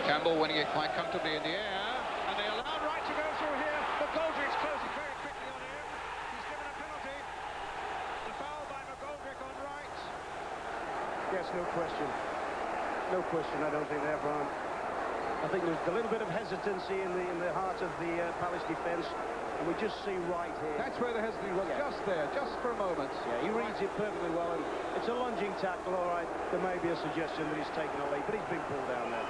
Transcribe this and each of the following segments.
Campbell winning it quite comfortably in the air, and they allowed Wright to go through here. McGoldrick's closing very quickly on him. He's given a penalty. The foul by McGoldrick on Wright. Yes, no question. No question, I don't think there, Brian. I think there's a little bit of hesitancy in the heart of the Palace defence, and we just see Wright here. That's where the hesitancy was, just there, just for a moment. Yeah, he reads it perfectly well, and it's a lunging tackle, all right. There may be a suggestion that he's taken a lead, but he's been pulled down there.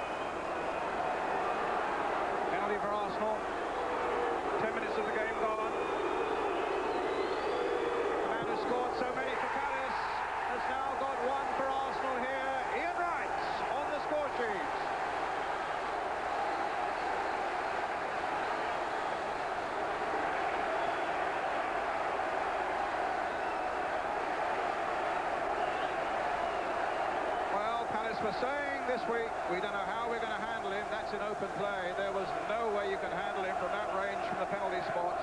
Penalty for Arsenal. 10 minutes of the game gone. The man who scored so many for Palace has now got one for Arsenal here. Ian Wright on the score sheet. For saying this week, we don't know how we're going to handle him. That's in open play. There was no way you can handle him from that range from the penalty spot.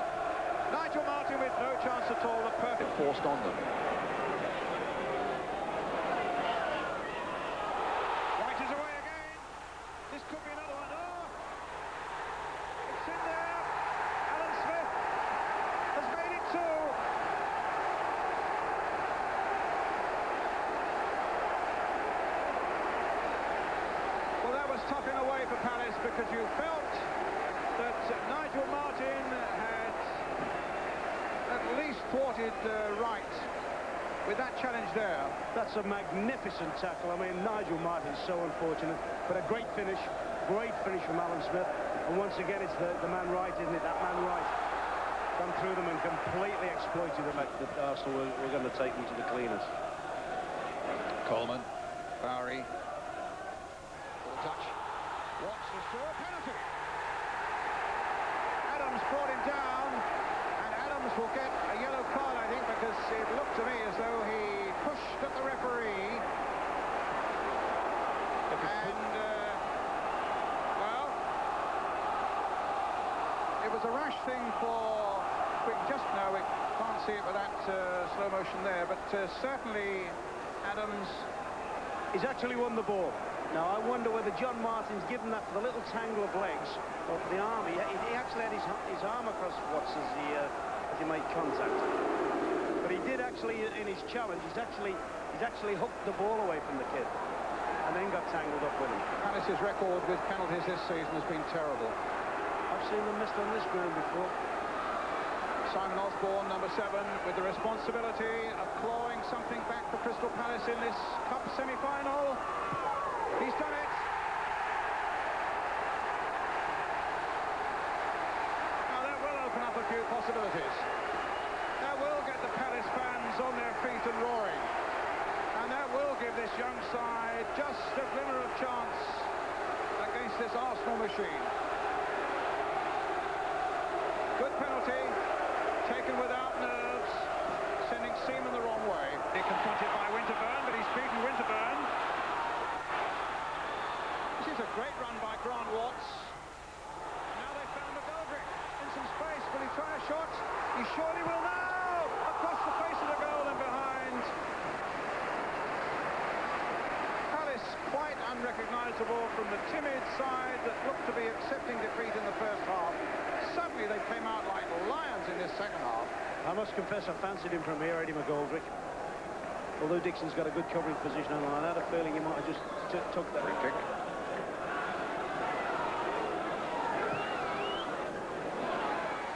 Nigel Martyn with no chance at all. The perfect forced on them. Wright is away again. This could be another one. Oh! It's in there. Alan Smith has made it two. Tucking away for Palace because you felt that Nigel Martyn had at least thwarted Wright with that challenge there. That's a magnificent tackle. I mean, Nigel Martyn's so unfortunate, but a great finish from Alan Smith. And once again, it's the man Wright, isn't it? That man Wright come through them and completely exploited the fact that Arsenal were going to take them to the cleaners. Coleman, Bowery. Touch. Watts to score a penalty. Adams brought him down, and Adams will get a yellow card, I think, because it looked to me as though he pushed at the referee. And, well, it was a rash thing for... Just now, we can't see it with that slow motion there, but certainly Adams... He's actually won the ball. Now, I wonder whether John Martin's given that for the little tangle of legs of the arm. He actually had his arm across Watts as he made contact. But he did actually, in his challenge, he's actually hooked the ball away from the kid and then got tangled up with him. Palace's record with penalties this season has been terrible. I've seen them missed on this ground before. Simon Osborne, number 7, with the responsibility of clawing something back for Crystal Palace in this Cup semi-final. He's done it. Now that will open up a few possibilities. That will get the Palace fans on their feet and roaring. And that will give this young side just a glimmer of chance against this Arsenal machine. Good penalty, taken without nerves, sending Seaman the wrong way. They're confronted by Winterburn, but he's beaten Winterburn. This is a great run by Grant Watts. Now they've found McGoldrick in some space. Will he try a shot? He surely will now! Across the face of the goal and behind. Palace quite unrecognisable from the timid side that looked to be accepting defeat in the first half. Suddenly they came out like lions in this second half. I must confess I fancied him from here, Eddie McGoldrick. Although Dixon's got a good covering position on the line, I had a feeling he might have just took that. Free kick.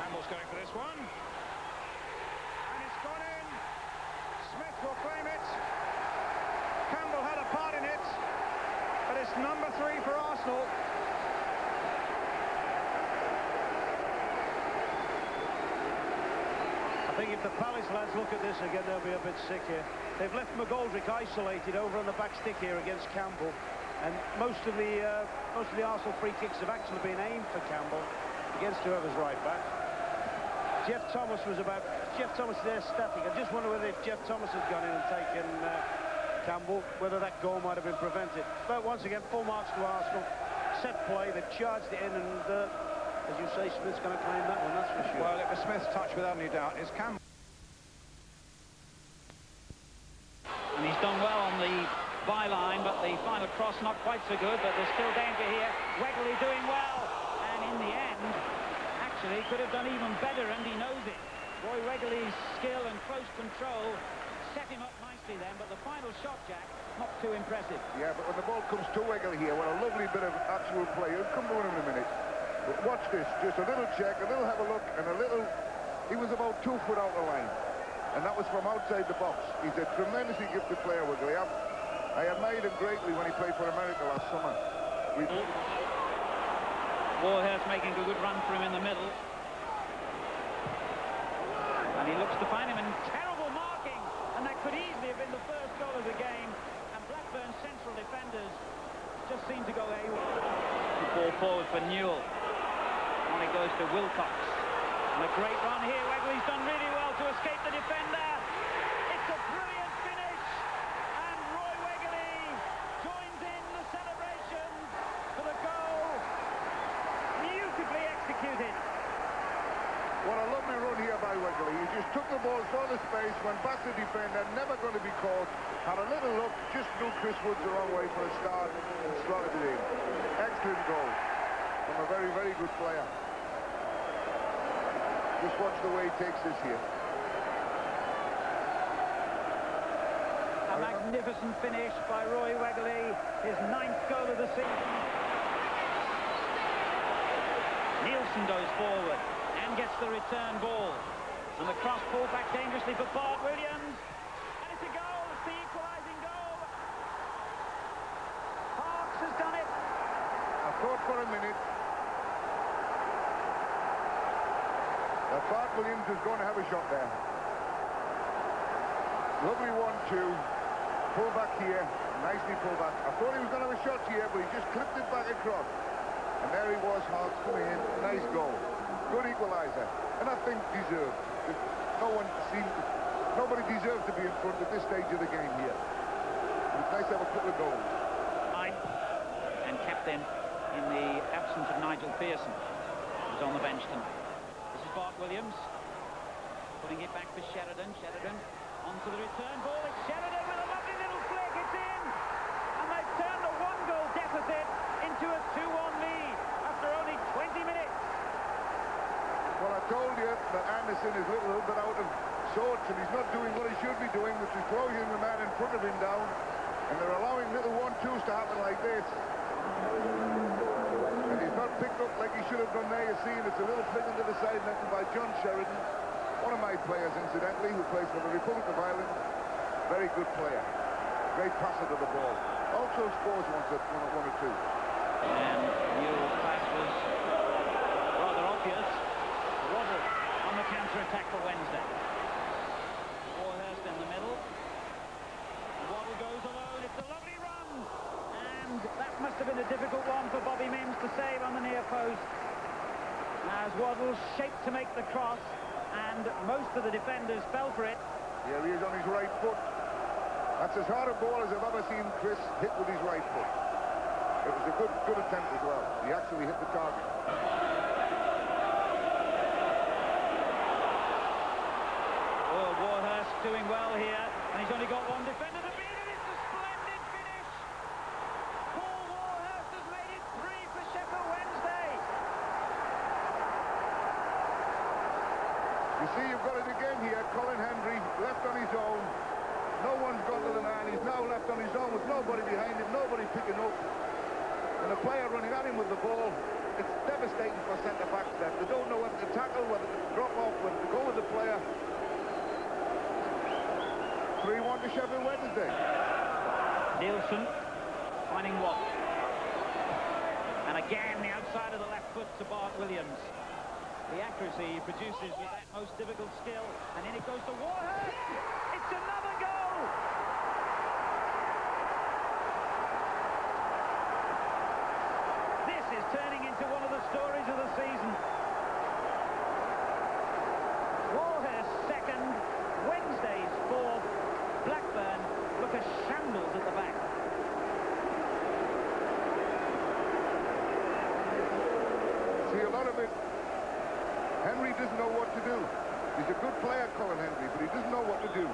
Campbell's going for this one. And it's gone in. Smith will claim it. Campbell had a part in it. But it's number 3 for Arsenal. I think if the Palace lads look at this again, they'll be a bit sick here. They've left McGoldrick isolated over on the back stick here against Campbell, and most of the Arsenal free kicks have actually been aimed for Campbell against whoever's right back. Jeff Thomas there static. I just wonder whether if Jeff Thomas had gone in and taken Campbell, whether that goal might have been prevented. But once again, full marks to Arsenal. Set play, they've charged it in, and as you say, Smith's going to claim that one, that's for sure. Well, it was Smith's touch without any doubt. It's Campbell. And he's done well on the byline, but the final cross not quite so good, but there's still danger here. Wegley doing well, and in the end, actually could have done even better, and he knows it. Roy Wegley's skill and close control set him up nicely then, but the final shot, Jack, not too impressive. Yeah, but when the ball comes to Wegley here, what a lovely bit of actual play. He'll come to him in a minute. But watch this, just a little check, a little have a look, and a little... He was about 2 foot out the line, and that was from outside the box. He's a tremendously gifted player, Wegley. I admired him greatly when he played for America last summer. Warhurst making a good run for him in the middle. And he looks to find him, and terrible marking, and that could easily have been the first goal of the game. And Blackburn's central defenders just seem to go AWOL. The ball forward for Newell. And it goes to Wilcox. And a great run here. Wegley's done really well to escape the defender. It's a brilliant finish, and Roy Wegley joins in the celebrations for the goal. Beautifully executed. What a lovely run here by Wegley. He just took the ball, saw the space, went back to defender, never going to be caught. Had a little look, just threw Chris Woods the wrong way for a start and slotted it in. Excellent goal from a very, very good player. Just watch the way he takes this here. A magnificent finish by Roy Wegley, his 9th goal of the season. Nielsen goes forward and gets the return ball. And the cross pulled back dangerously for Bart Williams. And it's a goal, it's the equalising goal. Parks has done it. I thought for a minute that Bart Williams is going to have a shot there. Lovely 1-2. Pull back here. Nicely pulled back. I thought he was going to have a shot here, but he just clipped it back across. And there he was, Hawks coming in. Nice goal. Good equaliser. And I think deserved. Nobody deserves to be in front at this stage of the game here. It's nice to have a couple of goals. And captain in the absence of Nigel Pearson, who's on the bench tonight. This is Bart Williams putting it back for Sheridan. Sheridan onto the return ball. It's Sheridan with a lovely little flick. It's in, and they've turned a 1-goal deficit into a 2-1 lead after only 20 minutes. Well, I told you that Anderson is a little bit out of sorts, and he's not doing what he should be doing, which is closing the man in front of him down, and they're allowing little 1-2s to happen like this. And he's not picked up like he should have done there. You see, it's a little flick into the side net by John Sheridan, one of my players, incidentally, who plays for the Republic of Ireland. Very good player. Great passer to the ball. Also scores one or two. And Newell's pass was rather obvious. Waddle on the counter-attack for Wednesday. Warhurst in the middle. Waddle goes alone. It's a lovely run. And that must have been a difficult one for Bobby Mims to save on the near post. As Waddle shaped to make the cross, and most of the defenders fell for it. Here he is on his right foot. That's as hard a ball as I've ever seen Chris hit with his right foot. It was a good attempt as well. He actually hit the target. Oh, Warhurst doing well here, and he's only got one defender to beat it. It's a splendid finish. Paul Warhurst has made it 3 for Sheffield Wednesday. You see, you've got it again here. Colin Hendry left on his own. No one's got to the man. He's now left on his own with nobody behind him, nobody picking up. And the player running at him with the ball. It's devastating for centre-backs there. They don't know whether to tackle, whether to drop off, whether to go with the player. 3-1 to Sheffield Wednesday. Nielsen finding Watt. And again, the outside of the left foot to Bart Williams. The accuracy he produces with that most difficult skill. And in it goes to Warhurst. It's another goal! This is turning into one of the stories of the season. Warhurst second, Wednesday's fourth. Blackburn look a shambles at the back. See, a lot of it, Henry doesn't know what to do. He's a good player, Colin Hendry, but he doesn't know what to do.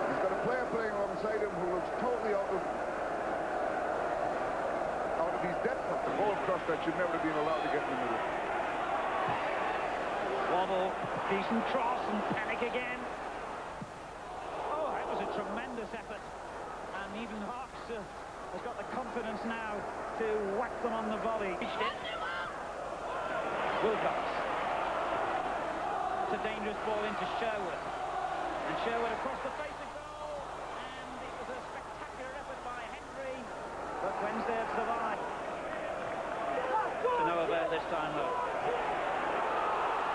He's got a player playing alongside him who looks totally out of He's definitely the ball cross that should never have been allowed to get in the middle. Waddle, decent cross and panic again. Oh, that was a tremendous effort. And even Hawks has got the confidence now to whack them on the volley. Wilcox. It's a dangerous ball into Sherwood. And Sherwood across the face of goal. And it was a spectacular effort by Henry. But Wednesday have survived. To no avail this time, though.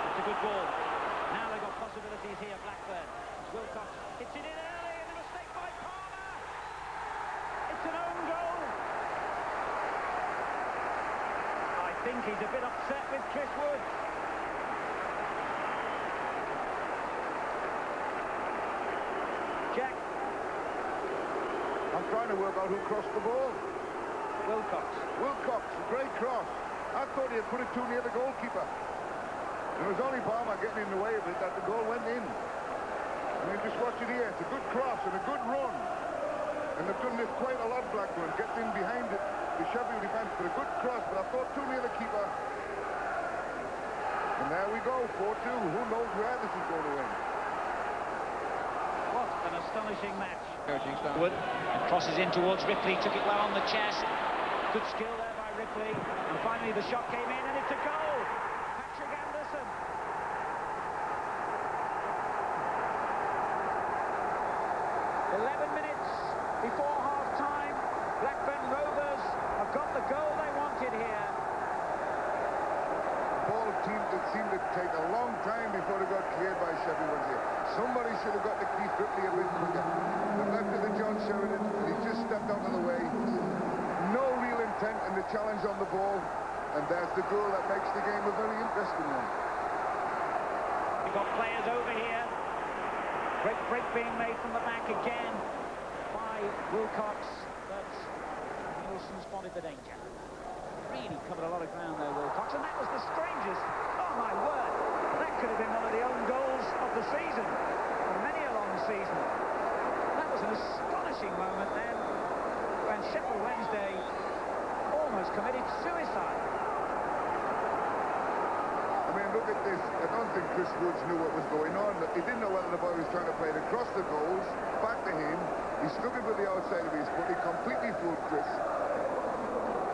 It's a good ball. Now they've got possibilities here, Blackburn. Wilcox hits it in early, and a mistake by Palmer. It's an own goal. I think he's a bit upset with Chris Wood. Jack. I'm trying to work out who crossed the ball. Wilcox. Wilcox, great cross. I thought he had put it too near the goalkeeper. It was only Palmer getting in the way of it that the goal went in. I mean, just watch it here. It's a good cross and a good run. And they've done this quite a lot, Blackburn. Gets in behind it, the Sheffield defence, but a good cross, but I thought too near the keeper. And there we go, 4-2. Who knows where this is going to end? What an astonishing match. Wood and crosses in towards Ripley, took it well on the chest. Good skill there by Ripley. And finally the shot came in and it's a goal. Patrick Anderson. 11 minutes before half-time. Blackburn Rovers have got the goal they wanted here. Ball team that seemed to take a long time before they got cleared by Sheffield Wednesday. Somebody should have got the Keith Ripley a bit quicker. The left of the John Sheridan, and he just stepped out of the way. No real intent in the challenge on the ball, and there's the goal that makes the game a very interesting one. We've got players over here. Great break being made from the back again by Wilcox, but Nielsen spotted the danger. Really covered a lot of ground there, Wilcox, and that was the strangest. Oh my word, that could have been one of the own goals of the season, of many a long season. That was an astonishing moment then, when Sheffield Wednesday almost committed suicide. I mean, look at this. I don't think Chris Woods knew what was going on. He didn't know whether the ball was trying to play it across the goals, back to him. He's looking for the outside of his foot. He completely fooled Chris.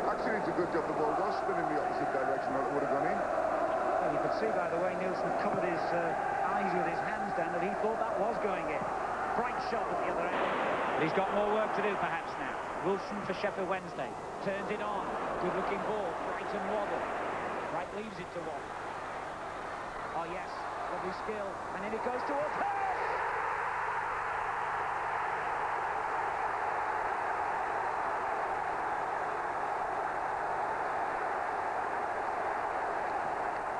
Actually, it's a good job the ball was spinning the opposite direction, or it would have gone in. Well, you could see, by the way, Nielsen covered his eyes with his hands down, that he thought that was going in. Bright shot at the other end. But he's got more work to do, perhaps, now. Wilson for Sheffield Wednesday. Turns it on. Good-looking ball. Brighton Waddle. Bright leaves it to Waddle. Oh, yes. Lovely skill. And then it goes towards Hurst.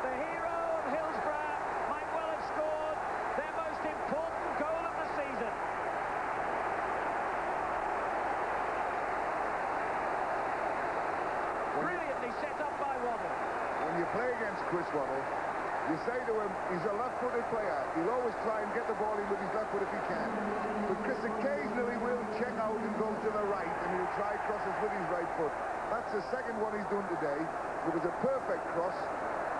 The hero of Hillsborough might well have scored their most important goal of the season. Brilliantly set up by Waddle. When you play against Chris Waddle, you say to him, he's a left-footed player. He'll always try and get the ball in with his left foot if he can. But Chris occasionally will check out and go to the right, and he'll try crosses with his right foot. That's the second one he's done today. It was a perfect cross,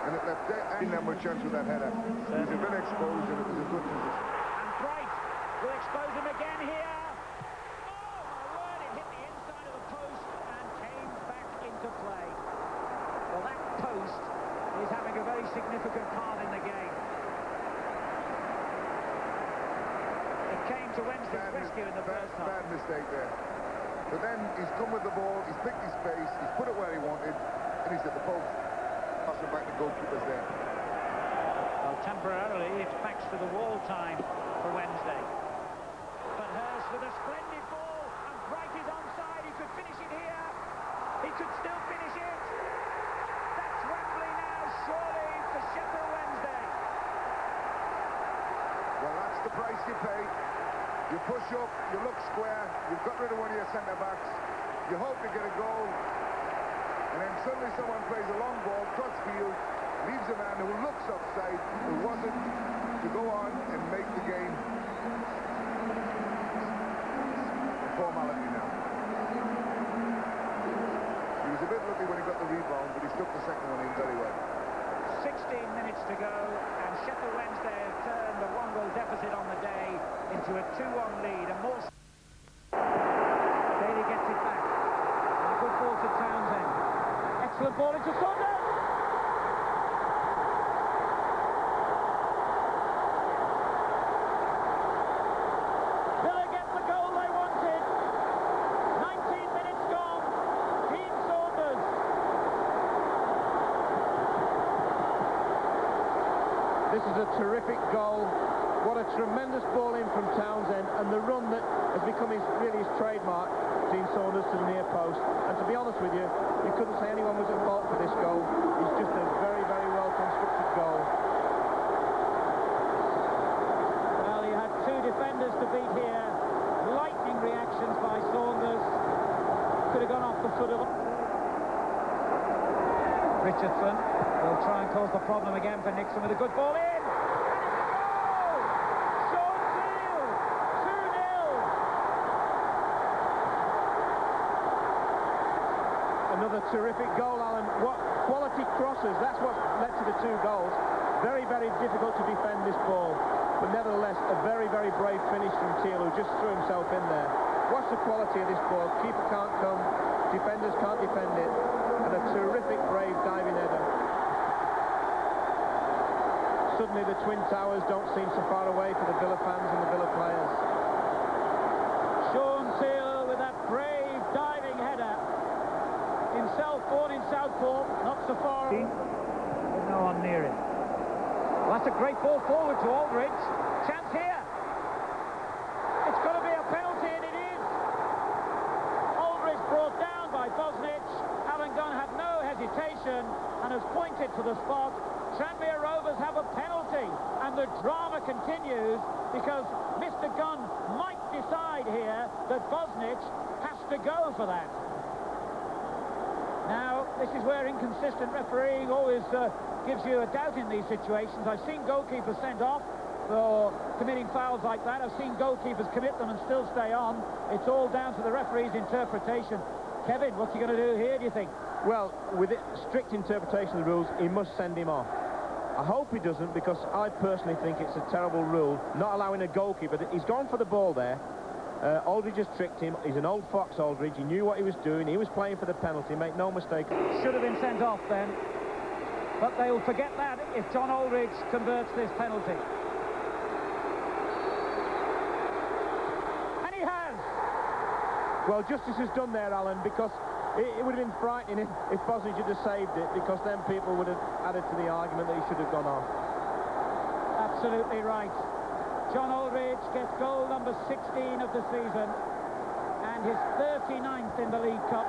and it left them a chance with that header. He was a bit exposed, and it was a good position. And Bright will expose him again here. Oh, my word, it hit the inside of the post and came back into play. Well, that post is having a very significant part in the game. It came to Wednesday's rescue in the first half. Bad mistake there. But then he's come with the ball, he's picked his pace, he's put it where he wanted, and he's at the post. Passing back the goalkeeper's there. Well, temporarily, it's backs to the wall time for Wednesday. But Hurst with a splendid ball, and Bright is onside. He could finish it here. He could still finish it. That's Wembley now, surely, for Sheffield Wednesday. Well, that's the price you pay. You push up, you look square, you've got rid of one of your centre-backs, you hope to get a goal, and then suddenly someone plays a long ball, cross field, leaves a man who looks offside, who wasn't, to go on and make the game a formality now. He was a bit unlucky when he got the rebound, but he stuck the second one in very well. 16 minutes to go, and Sheffield Wednesday have turned a 1-goal deficit on the day into a 2-1 lead, and more. Daly gets it back. And a good ball to Townsend. Excellent ball into Saunders. Villa get the goal they wanted. 19 minutes gone. Dean Saunders. This is a terrific goal. What a tremendous ball in from Townsend, and the run that has become really his trademark, Dean Saunders to the near post. And to be honest with you, you couldn't say anyone was at fault for this goal. It's just a very, very well constructed goal. Well, you had two defenders to beat here. Lightning reactions by Saunders. Could have gone off the foot of Richardson. Will try and cause the problem again for Nixon with a good ball in. Another terrific goal, Alan. What quality crosses, that's what led to the two goals. Very, very difficult to defend this ball, but nevertheless a very, very brave finish from Teal, who just threw himself in there. Watch the quality of this ball. Keeper can't come, defenders can't defend it, and a terrific, brave diving header. Suddenly the Twin Towers don't seem so far away for the Villa fans and the Villa players. Sean Teal with that brave diving header. Himself born in Southport, not so far. But no one near him. Well, that's a great ball forward to Aldridge. Chance here. It's got to be a penalty, and it is. Aldridge brought down by Bosnich. Alan Gunn had no hesitation and has pointed to the spot. Tranmere Rovers have a penalty, and the drama continues because Mr. Gunn might decide here that Bosnich has to go for that. Now, this is where inconsistent refereeing always gives you a doubt in these situations. I've seen goalkeepers sent off for committing fouls like that. I've seen goalkeepers commit them and still stay on. It's all down to the referee's interpretation. Kevin, what's he going to do here, do you think? Well, with it, strict interpretation of the rules, he must send him off. I hope he doesn't, because I personally think it's a terrible rule, not allowing a goalkeeper. He's gone for the ball there. Aldridge has tricked him. He's an old fox, Aldridge. He knew what he was doing. He was playing for the penalty. Make no mistake. Should have been sent off then. But they will forget that if John Aldridge converts this penalty. And he has. Well, justice is done there, Alan, because it would have been frightening if Bosnich had saved it, because then people would have added to the argument that he should have gone off. Absolutely right. John Aldridge gets goal number 16 of the season and his 39th in the League Cup.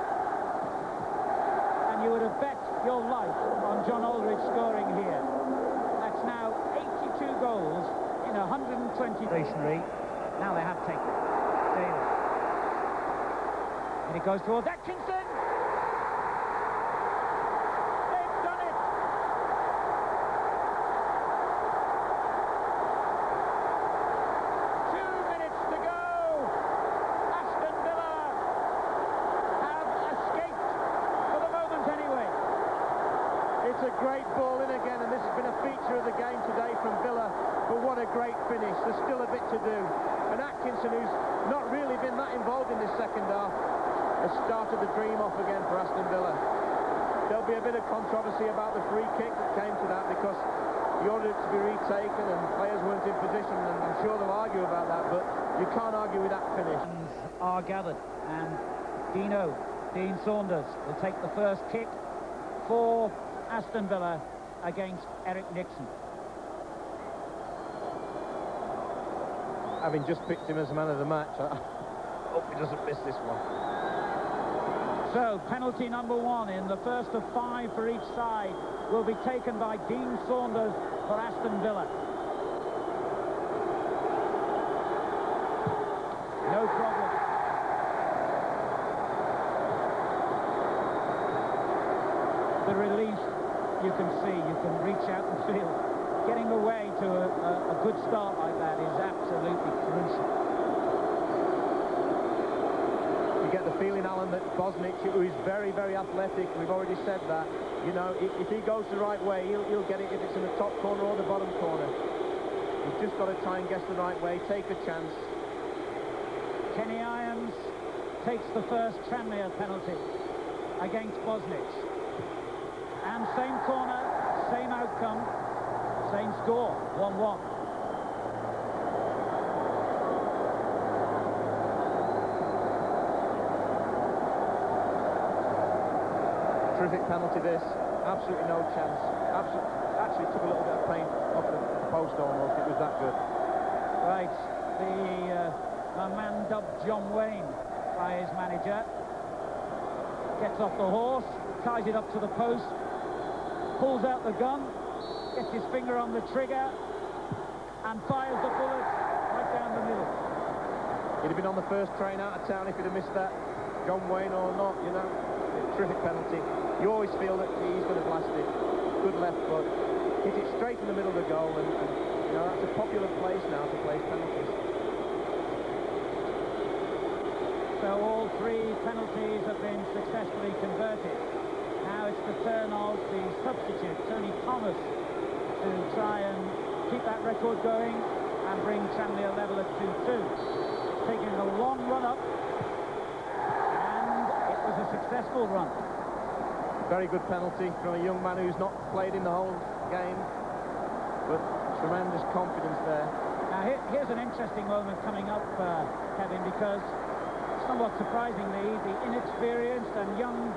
And you would have bet your life on John Aldridge scoring here. That's now 82 goals in 120 stationary. Now they have taken it. Daly. And it goes towards Atkinson. They've done it. 2 minutes to go. Aston Villa have escaped for the moment anyway. It's a great ball in again, and this has been a feature of the game today from Villa, but what a great finish. There's still a bit to do. And Atkinson, who's not really been that involved in this second half, has started the dream off again for Aston Villa. There'll be a bit of controversy about the free kick that came to that, because he ordered it to be retaken and players weren't in position, and I'm sure they'll argue about that, but you can't argue with that finish. Are gathered, and Dean Saunders will take the first kick for Aston Villa against Eric Nixon. Having just picked him as man of the match, I hope he doesn't miss this one. So, penalty number 1 in the first of 5 for each side will be taken by Dean Saunders for Aston Villa. No problem. The release, you can see, you can reach out and feel. Getting away to a good start like that is absolutely crucial. You get the feeling, Alan, that Bosnich, who is very, very athletic, we've already said that, you know, if he goes the right way, he'll get it if it's in the top corner or the bottom corner. He's just got to try and guess the right way, take a chance. Kenny Irons takes the first Tranmere penalty against Bosnich. And same corner, same outcome, same score, 1-1. Terrific penalty this, absolutely no chance. Actually took a little bit of paint off the post almost, it was that good. Right, the man dubbed John Wayne by his manager gets off the horse, ties it up to the post, pulls out the gun, gets his finger on the trigger and fires the bullet right down the middle. He'd have been on the first train out of town if he'd have missed that, John Wayne or not, you know. Terrific penalty. You always feel that he's going to blast it. Good left foot. Hit it straight in the middle of the goal, and you know, that's a popular place now to place penalties. So all three penalties have been successfully converted. Now it's the turn of the substitute, Tony Thomas, to try and keep that record going and bring Tranmere level at 2-2. Taking a long run up, and it was a successful run. Very good penalty from a young man who's not played in the whole game, but tremendous confidence there. Now here's an interesting moment coming up, Kevin, because somewhat surprisingly, the inexperienced and young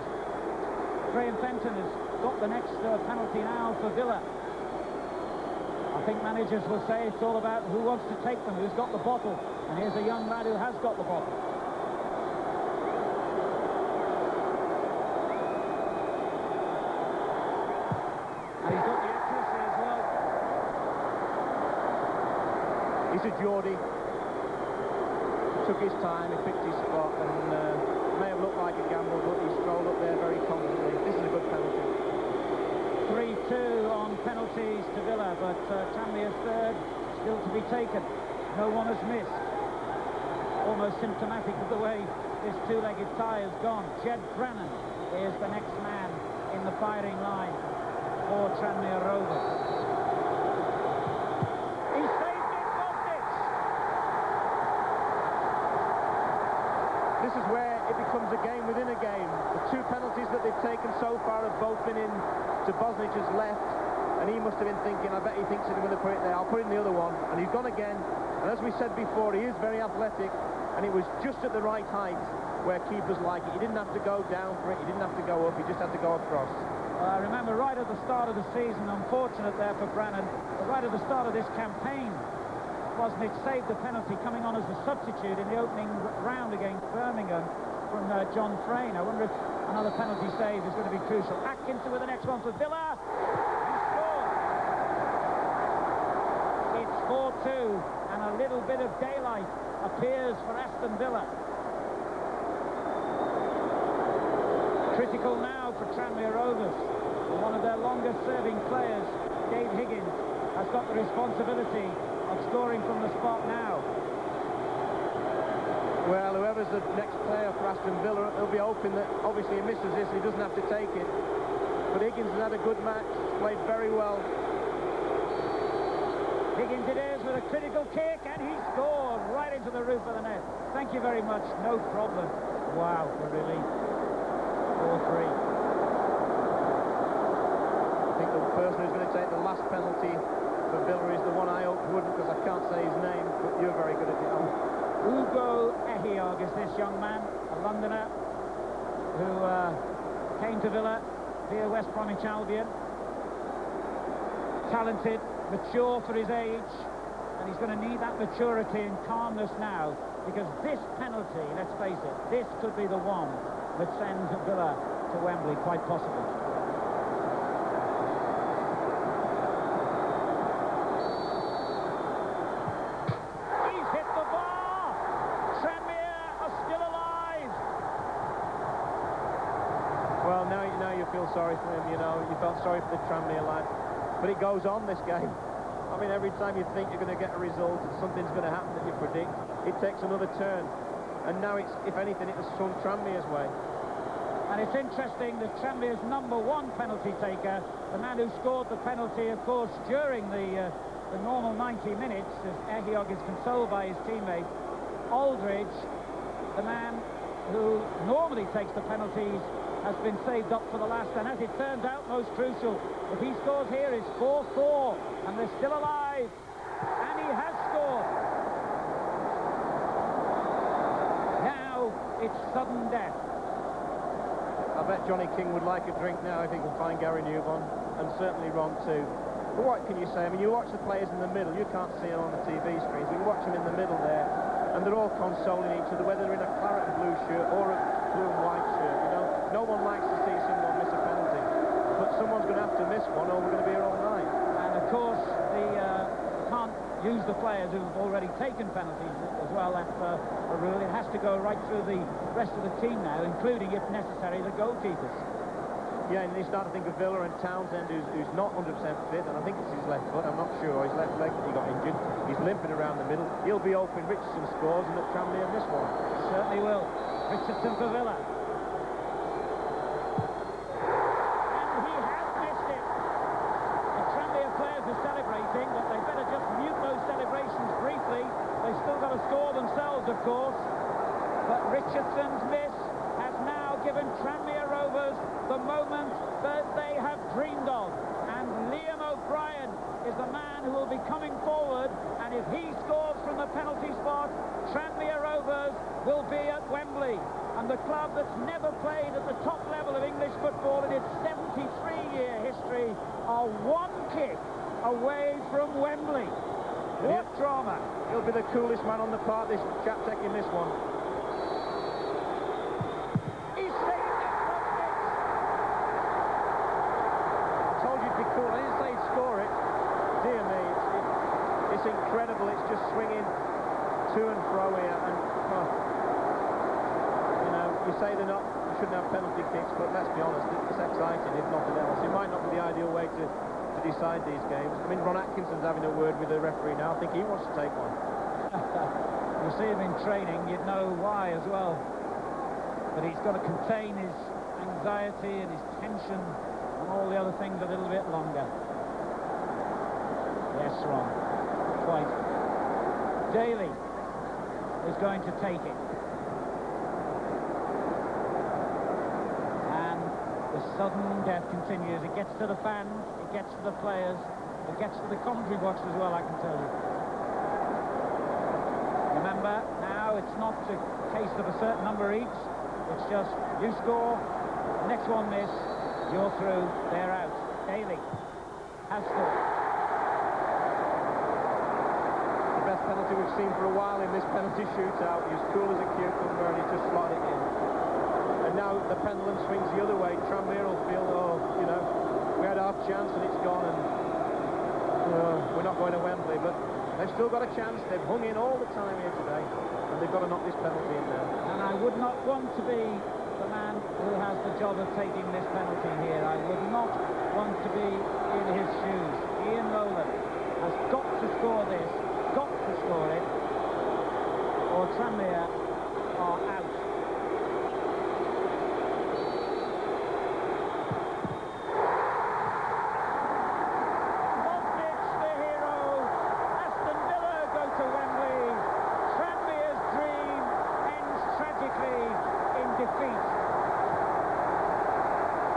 Graham Fenton has got the next penalty now for Villa. I think managers will say it's all about who wants to take them, who's got the bottle, and here's a young lad who has got the bottle. And he's got the accuracy as well. He's a Geordie. Took his time, he picked his spot, and may have looked like a gamble, but he strolled up there very confidently. This is a good penalty. 3-2 on penalties to Villa, but Tranmere's third still to be taken. No one has missed. Almost symptomatic of the way this two-legged tie has gone. Jed Brennan is the next man in the firing line for Tranmere Rovers. He saved it, Bosnich! This is where it becomes a game within a game. The two penalties that they've taken so far have both been in to Bosnich's left, and he must have been thinking, I bet he thinks he's going to put it there, I'll put it in the other one, and he's gone again. And as we said before, he is very athletic, and it was just at the right height where keepers like it. He didn't have to go down for it, he didn't have to go up, he just had to go across. I remember right at the start of the season, unfortunate there for Brennan, but right at the start of this campaign, Bosnich saved the penalty coming on as a substitute in the opening round against Birmingham from John Frayne. I wonder if another penalty save is going to be crucial. Atkinson with the next one for Villa. He scored. It's 4-2, and a little bit of daylight appears for Aston Villa. Critical now for Tranmere Rovers. One of their longest serving players, Dave Higgins, has got the responsibility of scoring from the spot now. Well, whoever's the next player for Aston Villa, he'll be hoping that obviously he misses this, he doesn't have to take it. But Higgins has had a good match, played very well. Higgins it is with a critical kick, and he scored right into the roof of the net. Thank you very much, no problem. Wow, for relief. 4-3. I think the person who's going to take the last penalty for Villa is the one I hope wouldn't, because I can't say his name, but you're very good at it. Ugo Ehiogu is this young man, a Londoner, who came to Villa via West Bromwich Albion. Talented, mature for his age, and he's going to need that maturity and calmness now, because this penalty, let's face it, this could be the one that sends Villa to Wembley, quite possibly. He's hit the bar! Tranmere are still alive! Well, now you feel sorry for him, you know. You felt sorry for the Tranmere lad. But it goes on, this game. I mean, every time you think you're going to get a result and something's going to happen that you predict, it takes another turn. and now it's, if anything, it was swung Tranmere's way. And it's interesting that Tranmere's #1 penalty taker, the man who scored the penalty, of course, during the normal 90 minutes, as Ehiog is consoled by his teammate, Aldridge, the man who normally takes the penalties, has been saved up for the last, and as it turns out, most crucial. If he scores here, it's 4-4, and they're still alive, and he has scored. Now it's sudden death. I bet Johnny King would like a drink now if he can find Gary Newbon, and certainly Ron too. But what can you say? I mean, you watch the players in the middle, you can't see it on the TV screens, but you watch them in the middle there, and they're all consoling each other, whether they're in a claret and blue shirt or a blue and white shirt, you know. No one likes to see someone miss a penalty, but someone's going to have to miss one or we're going to be here all night. And of course, can't use the players who've already taken penalties as well. That's a rule. It has to go right through the rest of the team now, including, if necessary, the goalkeepers. Yeah, and you start to think of Villa and Townsend, who's not 100% fit, and I think it's his left foot, I'm not sure, his left leg that he got injured. He's limping around the middle. He'll be open. Richardson scores, and that Tranmere miss one. Certainly will. Richardson for Villa. And he has missed it. The Tranmere players are celebrating, but they better just mute those celebrations briefly. They've still got to score themselves, of course. But Richardson's miss has now given Tranmere Rovers the moment that they have dreamed of. And Liam O'Brien is the man who will be coming forward, and if he scores from the penalty spot, Tranmere Rovers will be at Wembley. And the club that's never played at the top level of English football in its 73-year history are one kick away from Wembley. What drama. He'll be the coolest man on the park, this chap taking this one. He's saved it from Mitch. I told you it'd be cool. I didn't say he'd score it. Dear me, it's incredible. It's just swinging to and fro here, and you know, you say you shouldn't have penalty kicks, but let's be honest, it's exciting if nothing else. It might not be the ideal way to decide these games. I mean, Ron Atkinson's having a word with the referee now. I think he wants to take one. You see him in training, you'd know why as well. But he's got to contain his anxiety and his tension and all the other things a little bit longer. Yes, Ron, quite. Daly is going to take it. And the sudden death continues. It gets to the fans, it gets to the players, it gets to the commentary box as well, I can tell you. Remember, now it's not a case of a certain number each. It's just, you score, next one miss, you're through, they're out. Daly has scored. The best penalty we've seen for a while in this penalty shootout. He's cool as a cucumber and he just slotted it in. And now the pendulum swings the other way. Tranmere will feel, oh, you know, we had our chance and it's gone, and we're not going to Wembley, but they've still got a chance. They've hung in all the time here today, and they've got to knock this penalty in now. And I would not want to be the man who has the job of taking this penalty here. I would not want to be in his shoes. Ian Rowland has got to score this, got to score it, or Tranmere are out.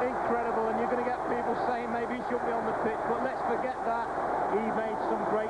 Incredible, and you're going to get people saying maybe he shouldn't be on the pitch, but let's forget that. He made some great